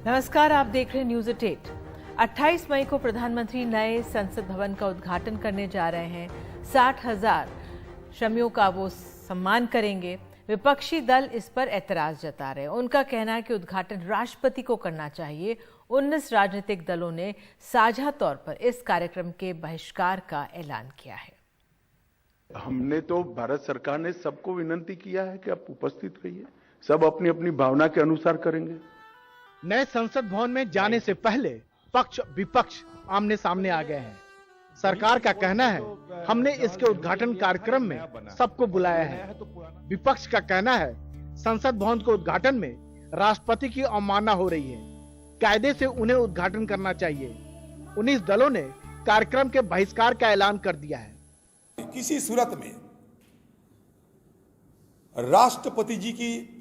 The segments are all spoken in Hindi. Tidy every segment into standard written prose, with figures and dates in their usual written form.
नमस्कार, आप देख रहे हैं न्यूज एट 28 मई को प्रधानमंत्री नए संसद भवन का उद्घाटन करने जा रहे हैं। 60,000 श्रमियों का वो सम्मान करेंगे। विपक्षी दल इस पर ऐतराज जता रहे हैं। उनका कहना है कि उद्घाटन राष्ट्रपति को करना चाहिए। 19 राजनीतिक दलों ने साझा तौर पर इस कार्यक्रम के बहिष्कार का ऐलान किया है। हमने तो भारत सरकार ने सबको विनती किया है कि आप उपस्थित रहिए, सब अपनी अपनी भावना के अनुसार करेंगे। नए संसद भवन में जाने से पहले पक्ष विपक्ष आमने सामने आ गए हैं। सरकार का कहना है हमने इसके उद्घाटन कार्यक्रम में सबको बुलाया है। विपक्ष का कहना है संसद भवन के उद्घाटन में राष्ट्रपति की अवमानना हो रही है, कायदे से उन्हें उद्घाटन करना चाहिए। 19 दलों ने कार्यक्रम के बहिष्कार का ऐलान कर दिया है। किसी सूरत में राष्ट्रपति जी की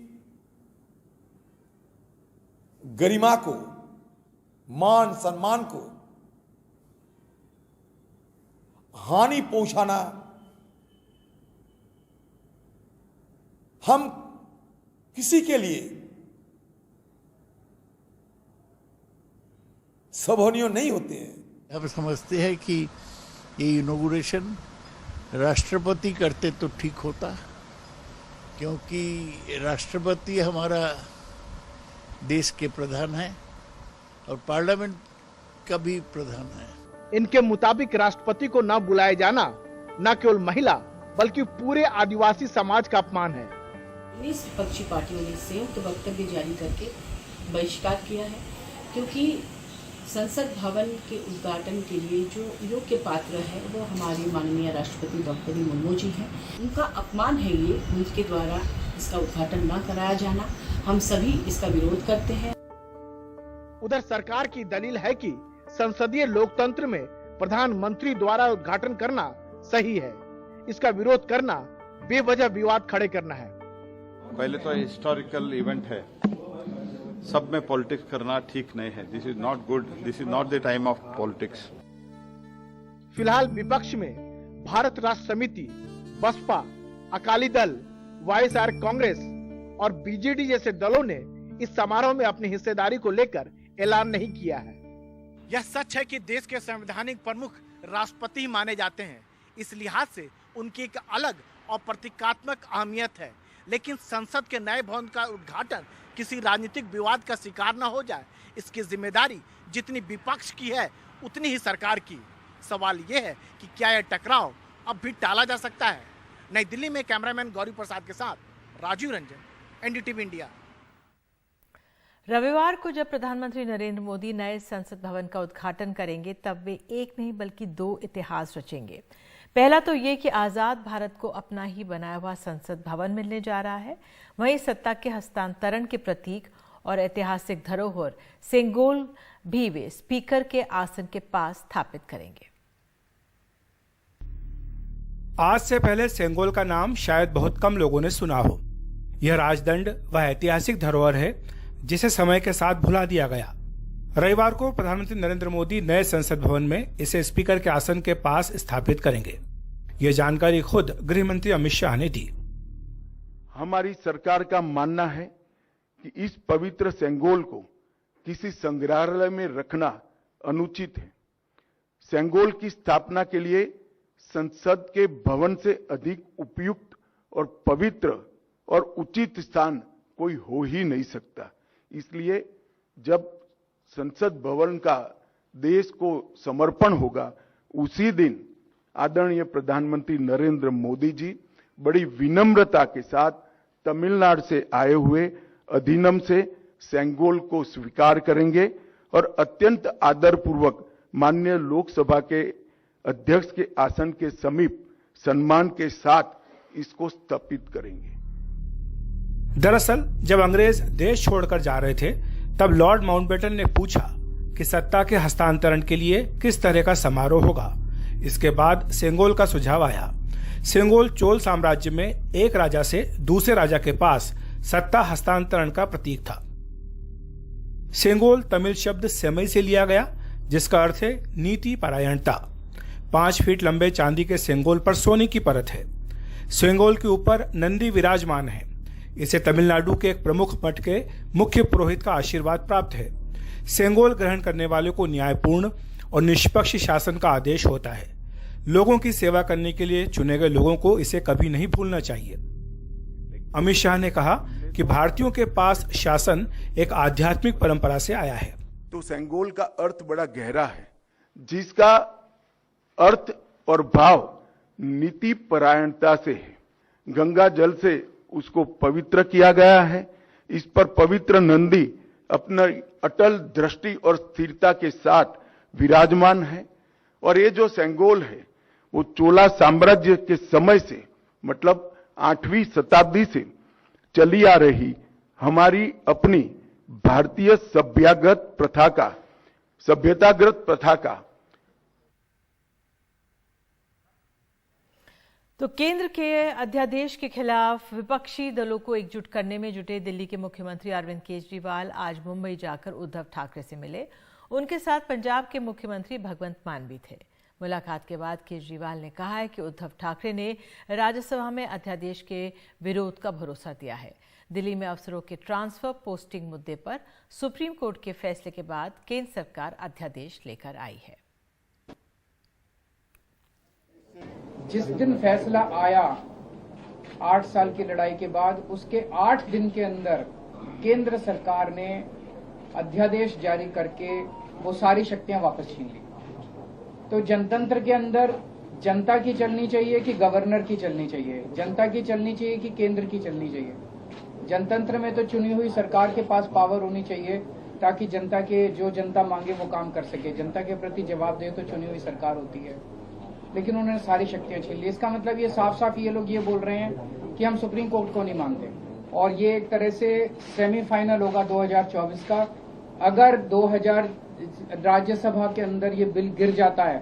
गरिमा को, मान सम्मान को हानि पहुंचाना हम किसी के लिए शोभनीय नहीं होते हैं। अब समझते हैं कि ये इनॉग्रेशन राष्ट्रपति करते तो ठीक होता, क्योंकि राष्ट्रपति हमारा देश के प्रधान है और पार्लियामेंट का भी प्रधान है। इनके मुताबिक राष्ट्रपति को न बुलाए जाना न केवल महिला बल्कि पूरे आदिवासी समाज का अपमान है। इस विपक्षी पार्टियों ने संयुक्त वक्तव्य जारी करके बहिष्कार किया है, क्योंकि संसद भवन के उद्घाटन के लिए जो योग्य पात्र है वो हमारे माननीय राष्ट्रपति द्रौपदी मुर्मू जी हैं। उनका अपमान है ये, उनके द्वारा इसका उद्घाटन न कराया जाना। हम सभी इसका विरोध करते हैं। उधर सरकार की दलील है कि संसदीय लोकतंत्र में प्रधानमंत्री द्वारा उद्घाटन करना सही है, इसका विरोध करना बेवजह विवाद खड़े करना है। पहले तो हिस्टोरिकल इवेंट है, सब में पॉलिटिक्स करना ठीक नहीं है। This is not good, this is not the time of politics. फिलहाल विपक्ष में भारत राष्ट्र समिति, बसपा, अकाली दल, वाईएसआर कांग्रेस और बीजेडी जैसे दलों ने इस समारोह में अपनी हिस्सेदारी को लेकर ऐलान नहीं किया है। यह सच है कि देश के संवैधानिक प्रमुख राष्ट्रपति माने जाते हैं, इस लिहाज से उनकी एक अलग और प्रतीकात्मक अहमियत है। लेकिन संसद के नए भवन का उद्घाटन किसी राजनीतिक विवाद का शिकार न हो जाए, इसकी जिम्मेदारी जितनी विपक्ष की है उतनी ही सरकार की। सवाल यह है कि क्या यह टकराव अब भी टाला जा सकता है। नई दिल्ली में कैमरामैन गौरी प्रसाद के साथ राजीव रंजन, एनडीटीवी इंडिया। रविवार को जब प्रधानमंत्री नरेंद्र मोदी नए संसद भवन का उद्घाटन करेंगे तब वे एक नहीं बल्कि 2 इतिहास रचेंगे। पहला तो ये कि आजाद भारत को अपना ही बनाया हुआ संसद भवन मिलने जा रहा है। वहीं सत्ता के हस्तांतरण के प्रतीक और ऐतिहासिक धरोहर सेंगोल भी वे स्पीकर के आसन के पास स्थापित करेंगे। आज से पहले सेंगोल का नाम शायद बहुत कम लोगों ने सुना हो। यह राजदंड वह ऐतिहासिक धरोहर है जिसे समय के साथ भुला दिया गया। रविवार को प्रधानमंत्री नरेंद्र मोदी नए संसद भवन में इसे स्पीकर के आसन के पास स्थापित करेंगे। यह जानकारी खुद गृह मंत्री अमित शाह ने दी। हमारी सरकार का मानना है कि इस पवित्र सेंगोल को किसी संग्रहालय में रखना अनुचित है। सेंगोल की स्थापना के लिए संसद के भवन से अधिक उपयुक्त और पवित्र और उचित स्थान कोई हो ही नहीं सकता। इसलिए जब संसद भवन का देश को समर्पण होगा, उसी दिन आदरणीय प्रधानमंत्री नरेंद्र मोदी जी बड़ी विनम्रता के साथ तमिलनाडु से आए हुए अधिनियम से सेंगोल को स्वीकार करेंगे और अत्यंत आदरपूर्वक माननीय लोकसभा के अध्यक्ष के आसन के समीप सम्मान के साथ इसको स्थापित करेंगे। दरअसल जब अंग्रेज देश छोड़कर जा रहे थे तब लॉर्ड माउंटबेटन ने पूछा कि सत्ता के हस्तांतरण के लिए किस तरह का समारोह होगा। इसके बाद सेंगोल का सुझाव आया। सेंगोल चोल साम्राज्य में एक राजा से दूसरे राजा के पास सत्ता हस्तांतरण का प्रतीक था। सेंगोल तमिल शब्द सेमई से लिया गया, जिसका अर्थ है नीति परायणता। 5 फीट लंबे चांदी के सेंगोल पर सोने की परत है। सेंगोल के ऊपर नंदी विराजमान है। इसे तमिलनाडु के एक प्रमुख मठ के मुख्य पुरोहित का आशीर्वाद प्राप्त है। सेंगोल ग्रहण करने वालों को न्यायपूर्ण और निष्पक्ष शासन का आदेश होता है। लोगों की सेवा करने के लिए चुने गए लोगों को इसे कभी नहीं भूलना चाहिए। अमित शाह ने कहा कि भारतीयों के पास शासन एक आध्यात्मिक परंपरा से आया है। तो सेंगोल का अर्थ बड़ा गहरा है, जिसका अर्थ और भाव नीति परायणता से है। गंगा जल से उसको पवित्र किया गया है। इस पर पवित्र नंदी अपना अटल दृष्टि और स्थिरता के साथ विराजमान है। और ये जो सेंगोल है वो चोला साम्राज्य के समय से, मतलब 8वीं शताब्दी से चली आ रही हमारी अपनी भारतीय सभ्यतागत प्रथा का। तो केंद्र के अध्यादेश के खिलाफ विपक्षी दलों को एकजुट करने में जुटे दिल्ली के मुख्यमंत्री अरविंद केजरीवाल आज मुंबई जाकर उद्धव ठाकरे से मिले। उनके साथ पंजाब के मुख्यमंत्री भगवंत मान भी थे। मुलाकात के बाद केजरीवाल ने कहा है कि उद्धव ठाकरे ने राज्यसभा में अध्यादेश के विरोध का भरोसा दिया है। दिल्ली में अफसरों के ट्रांसफर पोस्टिंग मुद्दे पर सुप्रीम कोर्ट के फैसले के बाद केंद्र सरकार अध्यादेश लेकर आई है। जिस दिन फैसला आया 8 साल की लड़ाई के बाद, उसके 8 दिन के अंदर केंद्र सरकार ने अध्यादेश जारी करके वो सारी शक्तियां वापस छीन ली। तो जनतंत्र के अंदर जनता की चलनी चाहिए कि गवर्नर की चलनी चाहिए, जनता की चलनी चाहिए कि केंद्र की चलनी चाहिए। जनतंत्र में तो चुनी हुई सरकार के पास पावर होनी चाहिए ताकि जनता के जो जनता मांगे वो काम कर सके। जनता के प्रति जवाब दे तो चुनी हुई सरकार होती है, लेकिन उन्होंने सारी शक्तियां छीन ली। इसका मतलब ये साफ साफ ये लोग ये बोल रहे हैं कि हम सुप्रीम कोर्ट को नहीं मानते, और ये एक तरह से सेमीफाइनल होगा 2024 का। अगर 2000 राज्यसभा के अंदर ये बिल गिर जाता है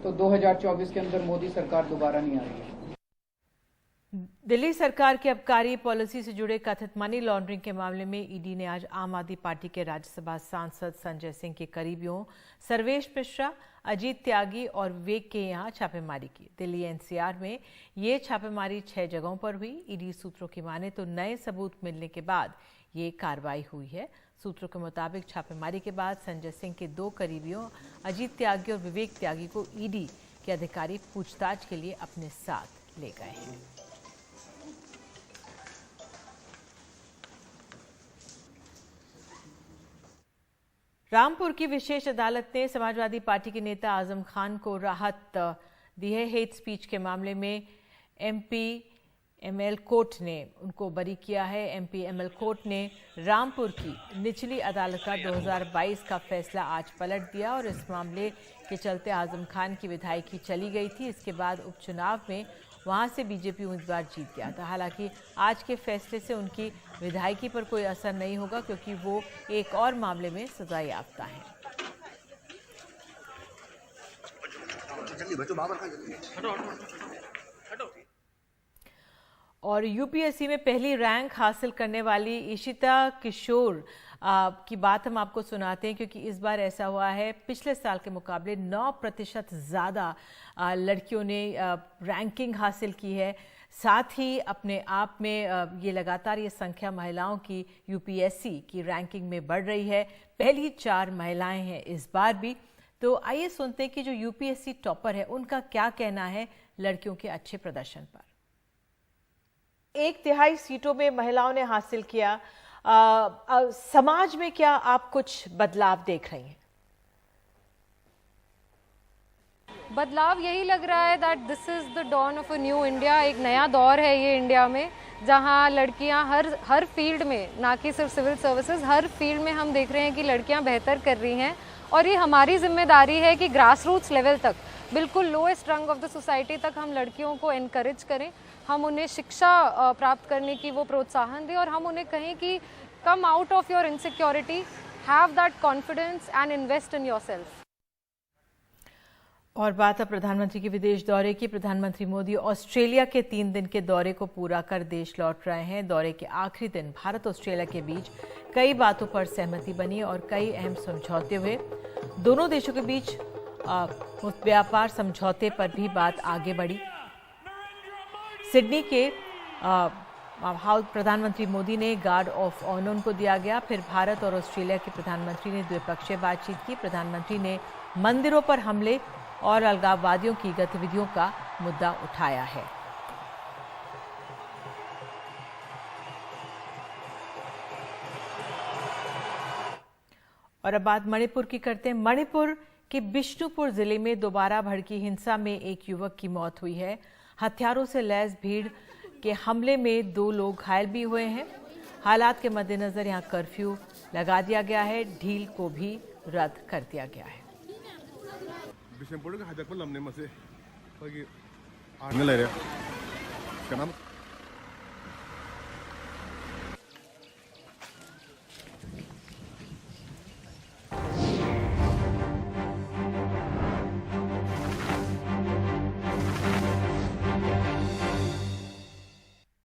तो 2024 के अंदर मोदी सरकार दोबारा नहीं आ रही है। दिल्ली सरकार की आबकारी पॉलिसी से जुड़े कथित मनी लॉन्ड्रिंग के मामले में ईडी ने आज आम आदमी पार्टी के राज्यसभा सांसद संजय सिंह के करीबियों सर्वेश मिश्रा, अजीत त्यागी और विवेक के यहां छापेमारी की। दिल्ली एनसीआर में ये छापेमारी 6 जगहों पर हुई। ईडी सूत्रों की माने तो नए सबूत मिलने के बाद ये कार्रवाई हुई है। सूत्रों के मुताबिक छापेमारी के बाद संजय सिंह के 2 करीबियों अजीत त्यागी और विवेक त्यागी को ईडी के अधिकारी पूछताछ के लिए अपने साथ ले गए हैं। रामपुर की विशेष अदालत ने समाजवादी पार्टी के नेता आजम खान को राहत दी है। हेट स्पीच के मामले में एमपीएमएल कोर्ट ने उनको बरी किया है। एमपीएमएल कोर्ट ने रामपुर की निचली अदालत का 2022 का फैसला आज पलट दिया और इस मामले के चलते आजम खान की विधायकी चली गई थी। इसके बाद उपचुनाव में वहां से बीजेपी उम्मीदवार जीत गया था। हालांकि आज के फैसले से उनकी विधायकी पर कोई असर नहीं होगा, क्योंकि वो एक और मामले में सजायाफ्ता हैं। और यूपीएससी में पहली रैंक हासिल करने वाली इशिता किशोर की बात हम आपको सुनाते हैं, क्योंकि इस बार ऐसा हुआ है पिछले साल के मुकाबले 9% ज़्यादा लड़कियों ने रैंकिंग हासिल की है। साथ ही अपने आप में ये लगातार ये संख्या महिलाओं की यूपीएससी की रैंकिंग में बढ़ रही है। पहली 4 महिलाएं हैं इस बार भी। तो आइए सुनते हैं कि जो यूपीएससी टॉपर है उनका क्या कहना है लड़कियों के अच्छे प्रदर्शन पर। 1/3 सीटों में महिलाओं ने हासिल किया। समाज में क्या आप कुछ बदलाव देख रही हैं? बदलाव यही लग रहा है that this is the dawn of a new India. एक नया दौर है ये इंडिया में, जहां लड़कियां हर फील्ड में, ना कि सिर्फ सिविल सर्विसेज, हर फील्ड में हम देख रहे हैं कि लड़कियां बेहतर कर रही हैं। और ये हमारी जिम्मेदारी है कि ग्रास रूट्स लेवल तक, बिल्कुल लोएस्ट रंग ऑफ द सोसाइटी तक हम लड़कियों को एनकरेज करें, हम उन्हें शिक्षा प्राप्त करने की वो प्रोत्साहन दें और हम उन्हें कहें कि come out of your insecurity, have that confidence and invest in yourself. और बात अब प्रधानमंत्री के विदेश दौरे की। प्रधानमंत्री मोदी ऑस्ट्रेलिया के 3 दिन के दौरे को पूरा कर देश लौट रहे हैं। दौरे के आखिरी दिन भारत ऑस्ट्रेलिया के बीच कई बातों पर सहमति बनी और कई अहम समझौते हुए। दोनों देशों के बीच मुक्त व्यापार समझौते पर भी बात आगे बढ़ी। सिडनी के प्रधानमंत्री मोदी ने गार्ड ऑफ ऑनर को दिया गया। फिर भारत और ऑस्ट्रेलिया के प्रधानमंत्री ने द्विपक्षीय बातचीत की। प्रधानमंत्री ने मंदिरों पर हमले और अलगाववादियों की गतिविधियों का मुद्दा उठाया है। और अब बात मणिपुर की करते हैं। मणिपुर के बिष्णुपुर जिले में दोबारा भड़की हिंसा में एक युवक की मौत हुई है। हथियारों से लैस भीड़ के हमले में 2 लोग घायल भी हुए हैं। हालात के मद्देनजर यहां कर्फ्यू लगा दिया गया है। ढील को भी रद्द कर दिया गया है। बिशनपुर का